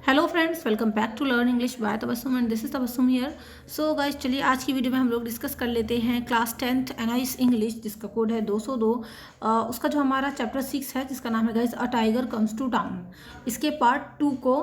Hello friends, welcome back to learn English by Tabassum and this is Tabassum here. So guys, चलिए आज की video में हम लोग डिस्कस कर लेते हैं क्लास 10th एनआईएस इंग्लिश, जिसका कोड है 202। उसका जो हमारा चैप्टर 6 है, जिसका नाम है guys a tiger comes to town, इसके पार्ट 2 को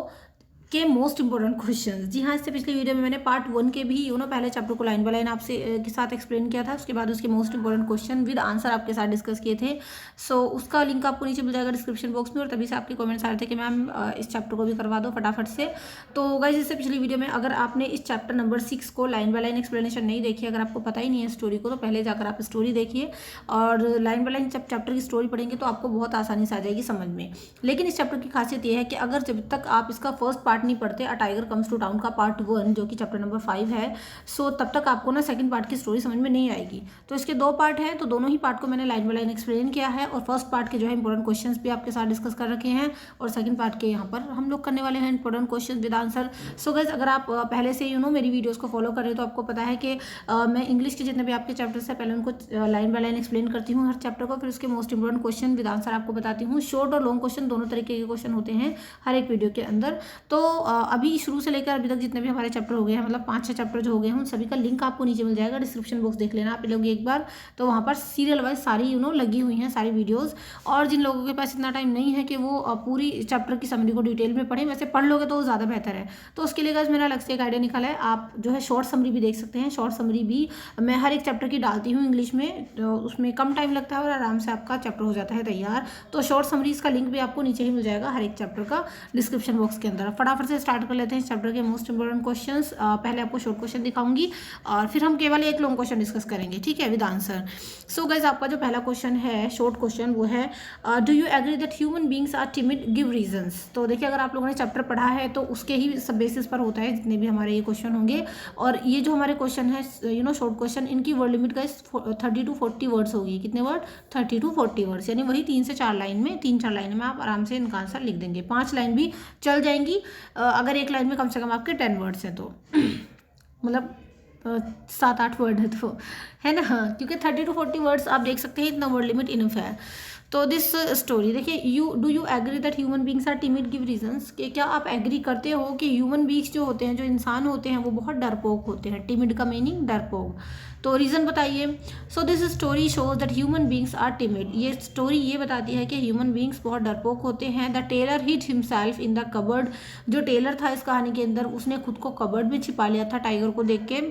के मोस्ट इंपॉर्टेंट क्वेश्चंस। जी हाँ, इससे पिछली वीडियो में मैंने पार्ट 1 के भी पहले चैप्टर को लाइन बाय लाइन आपसे के साथ एक्सप्लेन किया था। उसके बाद उसके most important question with answer आपके साथ डिस्कस किए थे। सो उसका लिंक आपको नीचे मिल जाएगा डिस्क्रिप्शन बॉक्स में, और तभी से आपके कमेंट्स आ रहे थे कि मैम इस चैप्टर को भी करवा दो फटाफट से। तो गाइस, इससे पिछली वीडियो में अगर आपने इस चैप्टर नंबर 6 को लाइन बाय लाइन एक्सप्लेनेशन नहीं देखी, अगर आपको पता ही नहीं है स्टोरी को, तो पहले जाकर आप स्टोरी देखिए और लाइन बाय लाइन जब चैप्टर की स्टोरी पढ़ेंगे तो आपको बहुत आसानी से आ जाएगी समझ में। लेकिन इस चैप्टर की खासियत यह है कि अगर जब तक आप इसका फर्स्ट पार्ट नहीं पढ़ते, a tiger comes to town का पार्ट 1 जो कि चैप्टर नंबर 5 है, सो तब तक आपको ना सेकंड पार्ट की स्टोरी समझ में नहीं आएगी। तो इसके 2 पार्ट हैं, तो दोनों ही पार्ट को मैंने लाइन बाय लाइन एक्सप्लेन किया है, और फर्स्ट पार्ट के जो है इंपॉर्टेंट क्वेश्चंस भी आपके साथ डिस्कस कर रखे हैं, और सेकंड पार्ट के यहाँ पर हम लोग करने वाले हैं important question with answer. So guys, अगर आप पहले से मेरी वीडियोस को फॉलो कर रहे हो तो आपको पता है कि मैं इंग्लिश के जितने भी आपके चैप्टर्स है पहले उनको लाइन बाय लाइन एक्सप्लेन करती हूँ हर चैप्टर को, फिर उसके most important question with answer आपको बताती हूँ। शॉर्ट और लॉन्ग क्वेश्चन दोनों तरीके के क्वेश्चन होते हैं हर एक वीडियो के अंदर। तो अभी शुरू से लेकर अभी तक जितने भी हमारे चैप्टर हो गए हैं, मतलब 5-6 चैप्टर जो हो गए हैं, उन सभी का लिंक आपको नीचे मिल जाएगा, डिस्क्रिप्शन बॉक्स देख लेना आप लोग एक बार। तो वहाँ पर सीरियल वाइज सारी लगी हुई हैं सारी वीडियोस। और जिन लोगों के पास इतना टाइम नहीं है कि वो पूरी चैप्टर की समरी को डिटेल में पढ़ें, वैसे पढ़ लोगे तो ज़्यादा बेहतर है। तो उसके लिए गाइस मेरा अलग से एक आइडिया निकाला है, आप जो है शॉर्ट समरी भी देख सकते हैं। शॉर्ट समरी भी मैं हर एक चैप्टर की डालती हूँ इंग्लिश में, तो उसमें कम टाइम लगता है और आराम से आपका चैप्टर हो जाता है तैयार। तो शॉर्ट समरीज का लिंक भी आपको नीचे ही मिल जाएगा हर एक चैप्टर का डिस्क्रिप्शन बॉक्स के अंदर। फटाफट से स्टार्ट कर लेते हैं इस चैप्टर के मोस्ट इंपॉर्टेंट क्वेश्चंस। पहले आपको शॉर्ट क्वेश्चन दिखाऊंगी और फिर हम केवल एक लॉन्ग क्वेश्चन डिस्कस करेंगे, ठीक है, विद आंसर। सो गाइस, आपका जो पहला क्वेश्चन है शॉर्ट क्वेश्चन, वो है do you agree that human beings are timid, give reasons. तो देखिए, अगर आप लोगों ने चैप्टर पढ़ा है तो उसके ही सब बेसिस पर होता है जितने भी हमारे ये क्वेश्चन होंगे। और ये जो हमारे क्वेश्चन है शॉर्ट क्वेश्चन, इनकी word limit guys 30 to 40 words होगी। कितने वर्ड? 30 to 40 वर्ड्स, यानी वही 3 से 4 लाइन में, 3-4 लाइन में आप आराम से इनका आंसर लिख देंगे। 5 लाइन भी चल जाएंगी अगर एक लाइन में कम से कम आपके 10 वर्ड्स हैं तो मतलब 7-8 वर्ड है तो, है ना, हाँ, क्योंकि 30 to 40 वर्ड्स आप देख सकते हैं, इतना वर्ड लिमिट इनफ है। तो दिस स्टोरी देखिए, do you agree that human beings are timid, give reasons, कि क्या आप एग्री करते हो कि ह्यूमन बींग्स जो होते हैं, जो इंसान होते हैं, वो बहुत डरपोक होते हैं। टिमिड का मीनिंग डरपोक। तो रीज़न बताइए। So this story shows that human beings are timid. ये स्टोरी ये बताती है कि ह्यूमन बींग्स बहुत डरपोक होते हैं। The tailor hid himself in the cupboard. जो टेलर था इस कहानी के अंदर, उसने खुद को कबर्ड में छिपा लिया था टाइगर को देख के।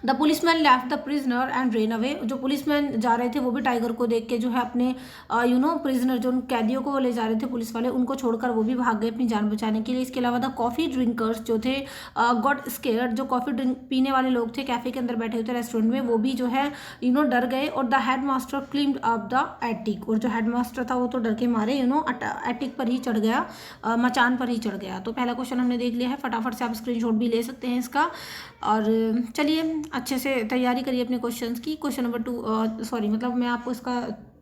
The policeman left the prisoner and rain away. जो पुलिसमैन जा रहे थे वो भी टाइगर को देख के जो है अपने प्रिजनर, जो कैदियों को वो ले जा रहे थे पुलिस वाले, उनको छोड़कर वो भी भाग गए अपनी जान बचाने के लिए। इसके अलावा द कॉफ़ी ड्रिंकर्स जो थे गॉट स्केयर्ड। जो कॉफ़ी ड्रिंक पीने वाले लोग थे कैफ़े के अंदर बैठे हुए थे रेस्टोरेंट में, वो भी जो है डर गए। और the head master climbed up the attic. और जो हेड मास्टर था वो तो डर के मारे एटिक पर ही चढ़ गया, मचान पर ही चढ़ गया। तो पहला क्वेश्चन हमने देख लिया है, फटाफट से आप स्क्रीनशॉट भी ले सकते हैं इसका। और चलिए अच्छे से तैयारी करिए अपने क्वेश्चंस की। क्वेश्चन नंबर 2, सॉरी, मतलब मैं आपको इसका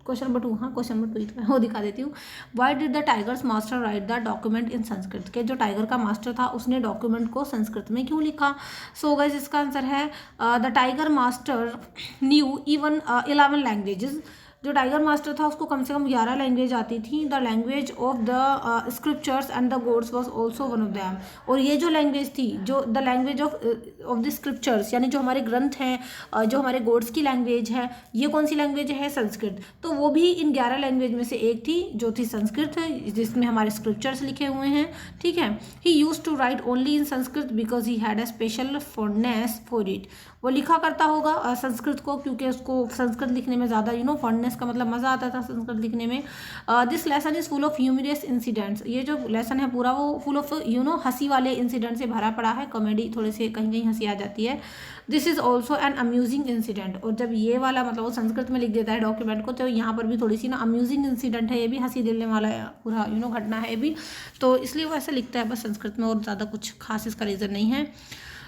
क्वेश्चन नंबर 2, हाँ क्वेश्चन नंबर 2 ही तो वो दिखा देती हूँ। Why did the tiger's master right the document in Sanskrit. के जो टाइगर का मास्टर था उसने डॉक्यूमेंट को संस्कृत में क्यों लिखा। सो गाइस, इसका आंसर है the tiger master new even 11 languages. जो टाइगर मास्टर था उसको कम से कम 11 लैंग्वेज आती थी। The language of the scriptures and the gods was also one of them. और ये जो लैंग्वेज थी, जो the language of the scriptures, यानी जो हमारे ग्रंथ हैं, जो हमारे गॉड्स की लैंग्वेज है, ये कौन सी लैंग्वेज है? संस्कृत। तो वो भी इन 11 लैंग्वेज में से एक थी जो थी संस्कृत है, जिसमें हमारे स्क्रिप्चर्स लिखे हुए हैं, ठीक है। He used to write only in Sanskrit because he had a special fondness for it. वो लिखा करता होगा संस्कृत को क्योंकि उसको संस्कृत लिखने में ज़्यादा फॉन्डनेस का मतलब मज़ा आता था संस्कृत लिखने में। This lesson is full of humorous incidents. ये जो लेसन है पूरा वो फुल ऑफ हंसी वाले इंसिडेंट से भरा पड़ा है, कॉमेडी, थोड़े से कहीं कहीं हंसी आ जाती है। This is also an amusing incident. और जब ये वाला मतलब वो संस्कृत में लिख देता है डॉक्यूमेंट को, तो यहाँ पर भी थोड़ी सी अम्यूजिंग इंसिडेंट है, ये भी हंसी दिलने वाला पूरा घटना है ये भी, तो इसलिए वो ऐसा लिखता है बस संस्कृत में, और ज़्यादा कुछ खास इसका रीज़न नहीं है।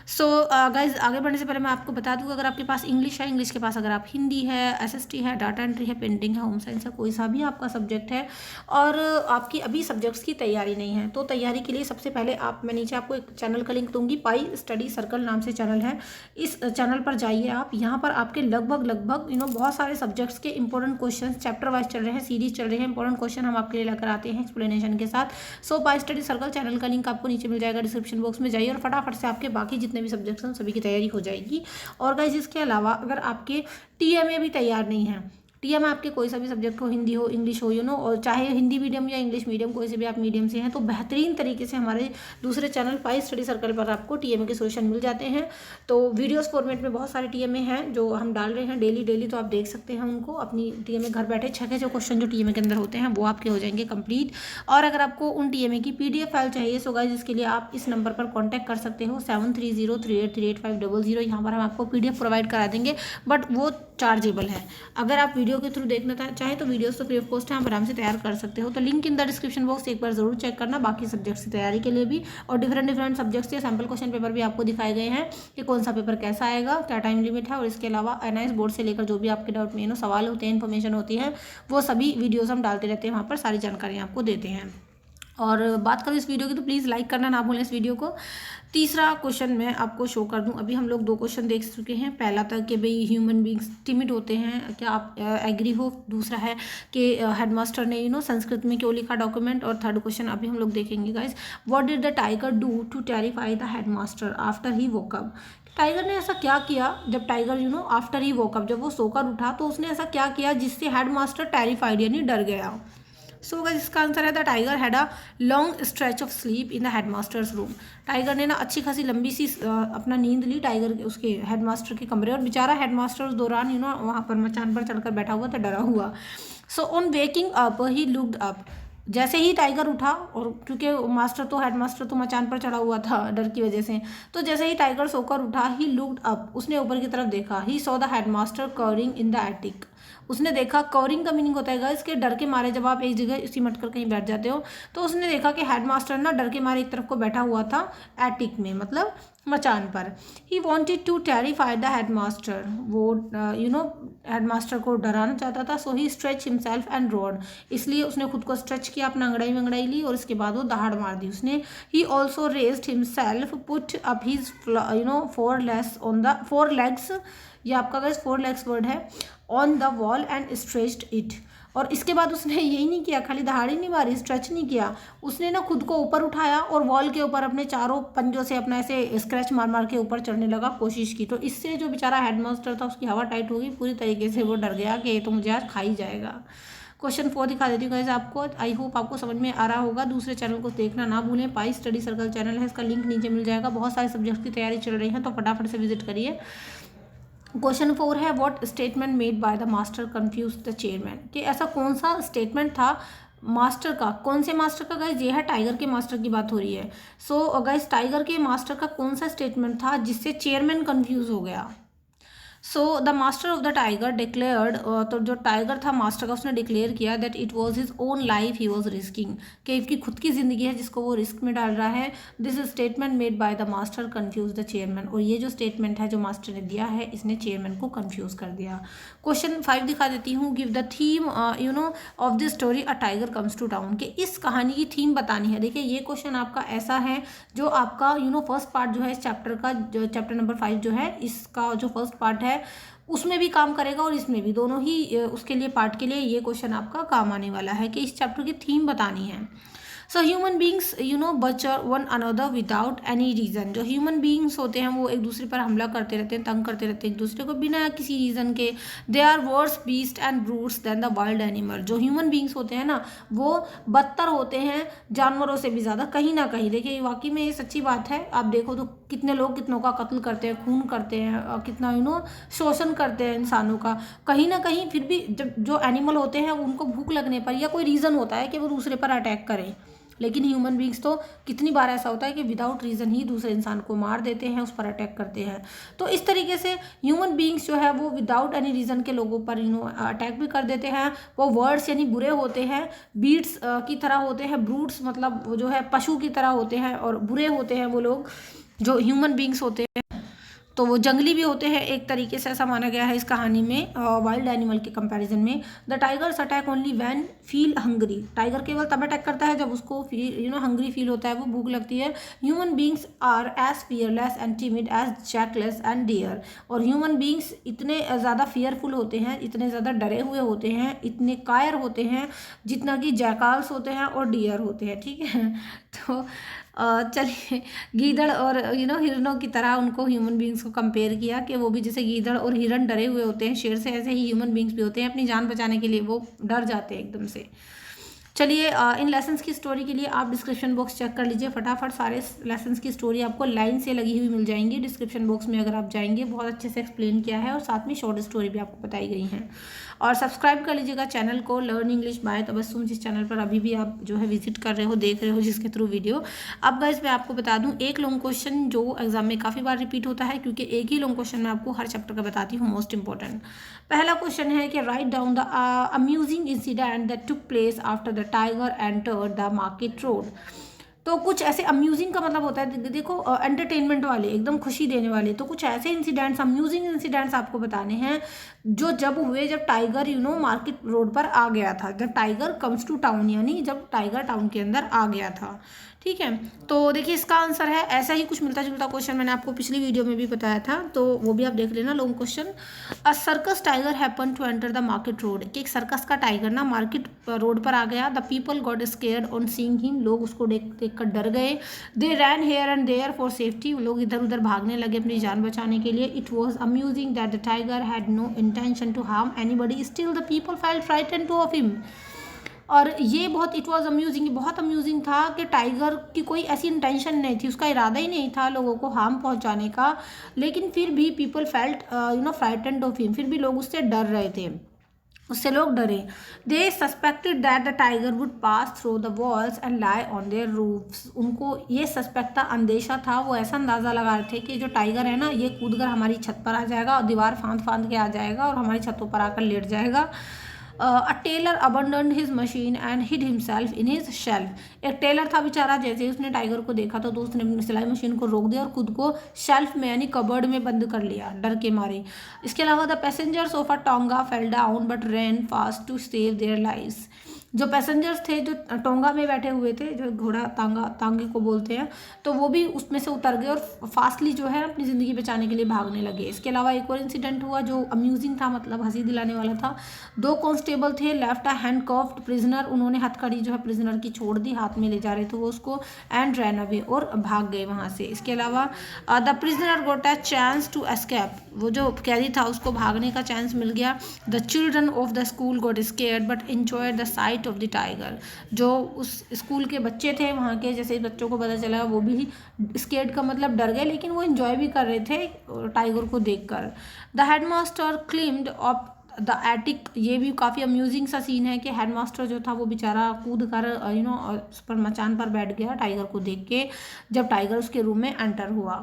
सो गाइज आगे बढ़ने से पहले मैं आपको बता दूं कि अगर आपके पास इंग्लिश है, इंग्लिश के पास अगर आप हिंदी है, एसएसटी है, डाटा एंट्री है, पेंटिंग है, होम साइंस है, कोई सा भी आपका सब्जेक्ट है और आपकी अभी सब्जेक्ट्स की तैयारी नहीं है, तो तैयारी के लिए सबसे पहले मैं नीचे आपको एक चैनल का लिंक दूंगी, पाई स्टडी सर्कल नाम से चैनल है। इस चैनल पर जाइए आप, यहाँ पर आपके लगभग बहुत सारे सब्जेक्ट्स के इंपॉर्टेंट क्वेश्चन चैप्टर वाइज चल रहे हैं, सीरीज चल रही है, इंपॉर्टेंट क्वेश्चन हम आपके लिए लेकर आते हैं एक्सप्लेनेशन के साथ। सो पाई स्टडी सर्कल चैनल का लिंक आपको नीचे मिल जाएगा, डिस्क्रिप्शन बॉक्स में जाइए और फटाफट से आपके बाकी जितने भी सब्जेक्ट्स हैं सभी की तैयारी हो जाएगी। और गाइस इसके अलावा अगर आपके टीएमए भी तैयार नहीं है, टीएम आपके कोई सा भी सब्जेक्ट हो, हिंदी हो, इंग्लिश हो, और चाहे हिंदी मीडियम या इंग्लिश मीडियम कोई से भी आप मीडियम से हैं, तो बेहतरीन तरीके से हमारे दूसरे चैनल पाई स्टडी सर्कल पर आपको टीएमए के सोल्यूशन मिल जाते हैं। तो वीडियोस फॉर्मेट में बहुत सारे टीएमए हैं जो हम डाल रहे हैं डेली, तो आप देख सकते हैं उनको अपनी टीएमए घर बैठे 6 जो क्वेश्चन जो टीएमए के अंदर होते हैं वो आपके हो जाएंगे कंप्लीट। और अगर आपको उन टीएमए की पीडीएफ फाइल चाहिए सो गाइस इसके लिए आप इस नंबर पर कॉन्टैक्ट कर सकते हो 7303838500। यहाँ पर हम आपको पीडीएफ प्रोवाइड करा देंगे, बट वो चार्जेबल है। अगर आप वीडियो के थ्रू देखना चाहे तो वीडियोस तो फ्री ऑफ कॉस्ट है, आप आराम से तैयार कर सकते हो। तो link in the description box एक बार जरूर चेक करना बाकी सब्जेक्ट्स की तैयारी के लिए भी। और डिफरेंट सब्जेक्ट्स के सैम्पल क्वेश्चन पेपर भी आपको दिखाए गए हैं कि कौन सा पेपर कैसा आएगा, क्या टाइम लिमिट है, और इसके अलावा एनआईएस बोर्ड से लेकर जो भी आपके डाउट में सवाल होते हैं, इन्फॉर्मेशन होती है, वो सभी वीडियोज हम डालते रहते हैं, वहाँ पर सारी जानकारी आपको देते हैं। और बात करें इस वीडियो की तो प्लीज़ लाइक करना ना भूलें इस वीडियो को। तीसरा क्वेश्चन मैं आपको शो कर दूं। अभी हम लोग 2 क्वेश्चन देख चुके हैं। पहला था कि भाई ह्यूमन बींग्स टिमिड होते हैं, क्या आप एग्री हो? दूसरा है कि हेडमास्टर ने संस्कृत में क्यों लिखा डॉक्यूमेंट। और थर्ड क्वेश्चन अभी हम लोग देखेंगे guys, what did the tiger do to terrify the headmaster after he woke up. Tiger ने ऐसा क्या किया जब tiger after he woke up, जब वो सोकर उठा तो उसने ऐसा क्या किया जिससे हेडमास्टर टेरिफाइड यानी डर गया। सो गाइस इसका आंसर है the tiger had a long stretch of sleep in the headmasters room. Tiger ने ना अच्छी खासी लंबी सी अपना नींद ली टाइगर उसके हेडमास्टर के कमरे, और बेचारा हेडमास्टर उस दौरान वहाँ पर मचान पर चढ़कर बैठा हुआ था, डरा हुआ। So on waking up he looked up. जैसे ही टाइगर उठा, और क्योंकि हेडमास्टर तो मचान पर चढ़ा हुआ था डर की वजह से, तो जैसे ही टाइगर सोकर उठा ही लुक्ड अप, उसने ऊपर की तरफ देखा। He saw the headmaster covering in the attic. उसने देखा, कवरिंग का मीनिंग होता है इसके डर के मारे जब आप एक जगह सिमट कर कहीं बैठ जाते हो, तो उसने देखा कि हेडमास्टर ना डर के मारे एक तरफ को बैठा हुआ था एटिक में, मतलब मचान पर। He wanted to terrify the headmaster. वो हेडमास्टर को डराना चाहता था। So he stretch himself and roared. इसलिए उसने खुद को स्ट्रेच किया, अपना अंगड़ाई वंगड़ाई ली और इसके बाद वो दहाड़ मार दी उसने। He also raised himself, put up his 4 legs, ये आपका गाइस 4 legs वर्ड है, on the wall and stretched it. और इसके बाद उसने यही नहीं किया, खाली दहाड़ी नहीं मारी, स्ट्रेच नहीं किया, उसने ना खुद को ऊपर उठाया और वॉल के ऊपर अपने चारों पंजों से अपना ऐसे स्क्रैच मार मार के ऊपर चढ़ने लगा, कोशिश की। तो इससे जो बेचारा हेडमास्टर था उसकी हवा टाइट हो गई पूरी तरीके से, वो डर गया कि ये तो मुझे आज खा ही जाएगा। क्वेश्चन 4 दिखा देती हूँ गाइस आपको। आई होप आपको समझ में आ रहा होगा। दूसरे चैनल को देखना ना भूलें, पाई स्टडी सर्कल चैनल है, इसका लिंक नीचे मिल जाएगा। बहुत सारे सब्जेक्ट की तैयारी चल रही है तो फटाफट से विजिट करिए। क्वेश्चन 4 है, what statement made by the master confuse the chairman. कि ऐसा कौन सा स्टेटमेंट था मास्टर का, कौन से मास्टर का गाइस, ये है टाइगर के मास्टर की बात हो रही है। सो गाइस टाइगर के मास्टर का कौन सा स्टेटमेंट था जिससे चेयरमैन कंफ्यूज हो गया। So the master of the tiger declared, तो जो टाइगर था मास्टर का उसने डिक्लेयर किया that it was his own life he was risking, कि इसकी खुद की जिंदगी है जिसको वो रिस्क में डाल रहा है। This statement made by the master confuse the chairman. और ये जो स्टेटमेंट है जो मास्टर ने दिया है इसने चेयरमैन को कन्फ्यूज कर दिया। क्वेश्चन 5 दिखा देती हूँ। Give the theme of the story a tiger comes to town. कि इस कहानी की थीम बतानी है। देखिए ये क्वेश्चन आपका ऐसा है जो आपका फर्स्ट पार्ट जो है इस चैप्टर का, जो चैप्टर नंबर 5 जो है इसका जो फर्स्ट पार्ट है उसमें भी काम करेगा और इसमें भी, दोनों ही उसके लिए पार्ट के लिए ये क्वेश्चन आपका काम आने वाला है कि इस चैप्टर की थीम बतानी है। So human beings butcher one another without any reason. जो ह्यूमन बींग्स होते हैं वो एक दूसरे पर हमला करते रहते हैं, तंग करते रहते हैं एक दूसरे को बिना किसी रीज़न के। They are worse beasts and brutes than the wild animal. जो ह्यूमन बींग्स होते हैं ना वो बदतर होते हैं जानवरों से भी ज़्यादा, कहीं ना कहीं। देखिए वाकई में ये सच्ची बात है। आप देखो तो कितने लोग कितनों का कत्ल करते हैं, खून करते हैं, कितना शोषण करते हैं इंसानों का। कहीं ना कहीं फिर भी जब जो एनिमल होते हैं उनको भूख लगने पर या कोई रीज़न होता है कि वो दूसरे पर अटैक करें, लेकिन ह्यूमन बींग्स तो कितनी बार ऐसा होता है कि विदाउट रीज़न ही दूसरे इंसान को मार देते हैं, उस पर अटैक करते हैं। तो इस तरीके से ह्यूमन बींग्स जो है वो विदाउट एनी रीज़न के लोगों पर अटैक भी कर देते हैं। वो वर्ड्स यानी बुरे होते हैं, बीट्स की तरह होते हैं, ब्रूट्स मतलब वो जो है पशु की तरह होते हैं और बुरे होते हैं वो लोग। जो ह्यूमन बींग्स होते हैं तो वो जंगली भी होते हैं एक तरीके से, ऐसा माना गया है इस कहानी में वाइल्ड एनिमल के कंपैरिजन में। The tigers attack only when feel hungry, tiger केवल तब अटैक करता है जब उसको हंग्री फील होता है, वो भूख लगती है। Human beings are as fearless and timid as jackals and deer, और ह्यूमन बींग्स इतने ज़्यादा फियरफुल होते हैं, इतने ज़्यादा डरे हुए होते हैं, इतने कायर होते हैं जितना कि जैकाल्स होते हैं और डियर होते हैं, ठीक है। तो चलिए, गीदड़ और हिरणों की तरह उनको ह्यूमन बींग्स को कंपेयर किया कि वो भी जैसे गीदड़ और हिरण डरे हुए होते हैं शेर से, ऐसे ही ह्यूमन बींग्स भी होते हैं, अपनी जान बचाने के लिए वो डर जाते हैं एकदम से। चलिए, इन लेसन्स की स्टोरी के लिए आप डिस्क्रिप्शन बॉक्स चेक कर लीजिए फटाफट, सारे लेसन्स की स्टोरी आपको लाइन से लगी हुई मिल जाएंगी डिस्क्रिप्शन बॉक्स में, अगर आप जाएंगे बहुत अच्छे से एक्सप्लेन किया है और साथ में शॉर्ट स्टोरी भी आपको बताई गई हैं। और सब्सक्राइब कर लीजिएगा चैनल को लर्न इंग्लिश बाय तबस्सुम, जिस चैनल पर अभी भी आप जो है विजिट कर रहे हो, देख रहे हो जिसके थ्रू वीडियो। अब गाइस मैं आपको बता दूं एक लॉन्ग क्वेश्चन जो एग्जाम में काफ़ी बार रिपीट होता है, क्योंकि एक ही लॉन्ग क्वेश्चन मैं आपको हर चैप्टर का बताती हूँ, मोस्ट इंपॉर्टेंट। पहला क्वेश्चन है कि write down the amusing incident that took place after the tiger entered the market road. तो कुछ ऐसे अम्यूजिंग का मतलब होता है, देखो एंटरटेनमेंट वाले, एकदम खुशी देने वाले, तो कुछ ऐसे इंसिडेंट्स, अम्यूजिंग इंसिडेंट्स आपको बताने हैं जो जब हुए जब टाइगर मार्केट रोड पर आ गया था, जब टाइगर कम्स टू टाउन, यानी जब टाइगर टाउन के अंदर आ गया था, ठीक है। तो देखिए इसका आंसर है, ऐसा ही कुछ मिलता जुलता क्वेश्चन मैंने आपको पिछली वीडियो में भी बताया था, तो वो भी आप देख लेना long question. A circus tiger happen to enter the market road, कि एक सर्कस का टाइगर ना मार्केट रोड पर आ गया। The people got scared on seeing him, लोग उसको देख कर डर गए। They ran here and there for safety, लोग इधर उधर भागने लगे अपनी जान बचाने के लिए। It was amusing that the tiger had no intention to harm anybody, still the people felt frightened of him. और ये बहुत, इट वॉज अम्यूजिंग, बहुत अम्यूजिंग था कि टाइगर की कोई ऐसी इंटेंशन नहीं थी, उसका इरादा ही नहीं था लोगों को हार्म पहुंचाने का, लेकिन फिर भी people felt frightened of him, फिर भी लोग उससे डर रहे थे, उससे लोग डरे। They suspected that the tiger would pass through the walls and lie on their roofs, उनको ये सस्पेक्ट था, अंदेशा था, वो ऐसा अंदाज़ा लगा रहे थे कि जो टाइगर है ना ये कूद कर हमारी छत पर आ जाएगा और दीवार फांद फांद के आ जाएगा और हमारी छतों पर आकर लेट जाएगा। A tailor abandoned his machine and hid himself in his shelf, एक टेलर था बेचारा, जैसे ही उसने टाइगर को देखा तो उसने अपनी सिलाई मशीन को रोक दिया और खुद को शेल्फ में यानी कबर्ड में बंद कर लिया डर के मारे। इसके अलावा the passengers of a tonga fell down but ran fast to save their lives, जो पैसेंजर्स थे जो टोंगा में बैठे हुए थे, जो घोड़ा तांगे को बोलते हैं, तो वो भी उसमें से उतर गए और फास्टली जो है अपनी ज़िंदगी बचाने के लिए भागने लगे। इसके अलावा एक और इंसिडेंट हुआ जो अम्यूजिंग था, मतलब हंसी दिलाने वाला था। दो कांस्टेबल थे लेफ्ट अ हैंडकफ्ड प्रिजनर, उन्होंने हथकड़ी जो है प्रिजनर की छोड़ दी, हाथ में ले जा रहे थे वो उसको, एंड रैन अवे, और भाग गए वहाँ से। इसके अलावा the prisoner got a chance to escape, वो जो कैदी था उसको भागने का चांस मिल गया। The children of the school got scared but enjoyed the sight of the tiger, जो उस स्कूल के बच्चे थे वहाँ के, जैसे बच्चों को पता चला वो भी स्केयर्ड का मतलब डर गए, लेकिन वो एंजॉय भी कर रहे थे टाइगर को देखकर। The headmaster climbed up the attic, ये भी काफ़ी अम्यूजिंग सा सीन है कि हेडमास्टर जो था वो बेचारा कूद कर उस पर मचान पर बैठ गया टाइगर को देख के, जब टाइगर उसके रूम में एंटर हुआ।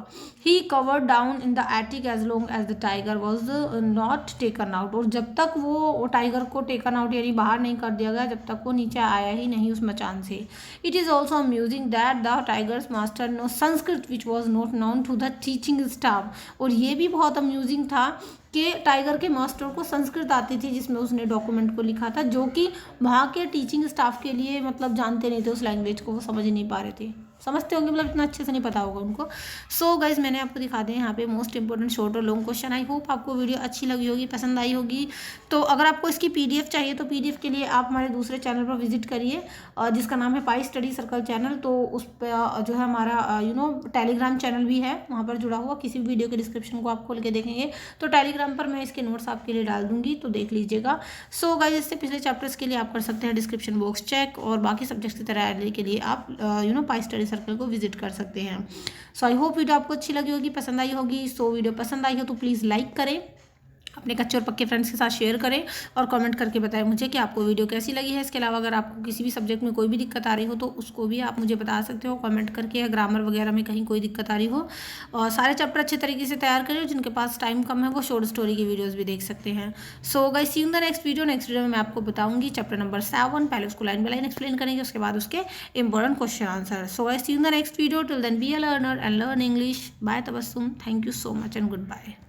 He cowered down in the attic as long as the tiger was not taken out, और जब तक वो टाइगर को टेकन आउट यानी बाहर नहीं कर दिया गया, जब तक वो नीचे आया ही नहीं उस मचान से। It is also amusing that the tiger's master know Sanskrit which was not known to the teaching staff, और ये भी बहुत अम्यूजिंग था कि टाइगर के मास्टर को संस्कृत आती थी जिसमें उसने डॉक्यूमेंट को लिखा था, जो कि वहाँ के टीचिंग स्टाफ के लिए मतलब जानते नहीं थे उस लैंग्वेज को, वो समझ नहीं पा रहे थे, समझते होंगे मतलब इतना अच्छे से नहीं पता होगा उनको। सो गाइज मैंने आपको दिखा दिया यहाँ पे मोस्ट इंपॉर्टेंट शॉर्ट और लॉन्ग क्वेश्चन। आई होप आपको वीडियो अच्छी लगी होगी, पसंद आई होगी। तो अगर आपको इसकी पीडीएफ चाहिए तो पीडीएफ के लिए आप हमारे दूसरे चैनल पर विजिट करिए जिसका नाम है पाई स्टडी सर्कल चैनल। तो उस पर जो है हमारा टेलीग्राम चैनल भी है वहाँ पर जुड़ा हुआ, किसी भी वीडियो के डिस्क्रिप्शन को आप खोल के देखेंगे तो टेलीग्राम पर मैं इसके नोट्स आपके लिए डाल दूंगी, तो देख लीजिएगा। सो गाइज इससे पिछले चैप्टर्स के लिए आप कर सकते हैं डिस्क्रिप्शन बॉक्स चेक, और बाकी सब्जेक्ट्स की तैयारी के लिए आप पाई स्टडी सर्कल को विजिट कर सकते हैं। सो आई होप वीडियो आपको अच्छी लगी होगी, पसंद आई होगी। सो वीडियो पसंद आई हो तो प्लीज़ लाइक करें अपने कच्चे और पक्के फ्रेंड्स के साथ शेयर करें और कमेंट करके बताएं मुझे कि आपको वीडियो कैसी लगी है। इसके अलावा अगर आपको किसी भी सब्जेक्ट में कोई भी दिक्कत आ रही हो तो उसको भी आप मुझे बता सकते हो कमेंट करके, या ग्रामर वगैरह में कहीं कोई दिक्कत आ रही हो। और सारे चैप्टर अच्छे तरीके से तैयार करें। जिनके पास टाइम कम है वो शॉर्ट स्टोरी की वीडियोज़ भी देख सकते हैं। So guys see you in the next video. Next video में मैं आपको बताऊंगी चैप्टर नंबर 7। पहले उसको लाइन बाय लाइन एक्सप्लेन करेंगे, उसके बाद उसके important question answer. So guys see you in the next video. Till then be a learner and learn English. By Tabassum. Thank you so much and good bye.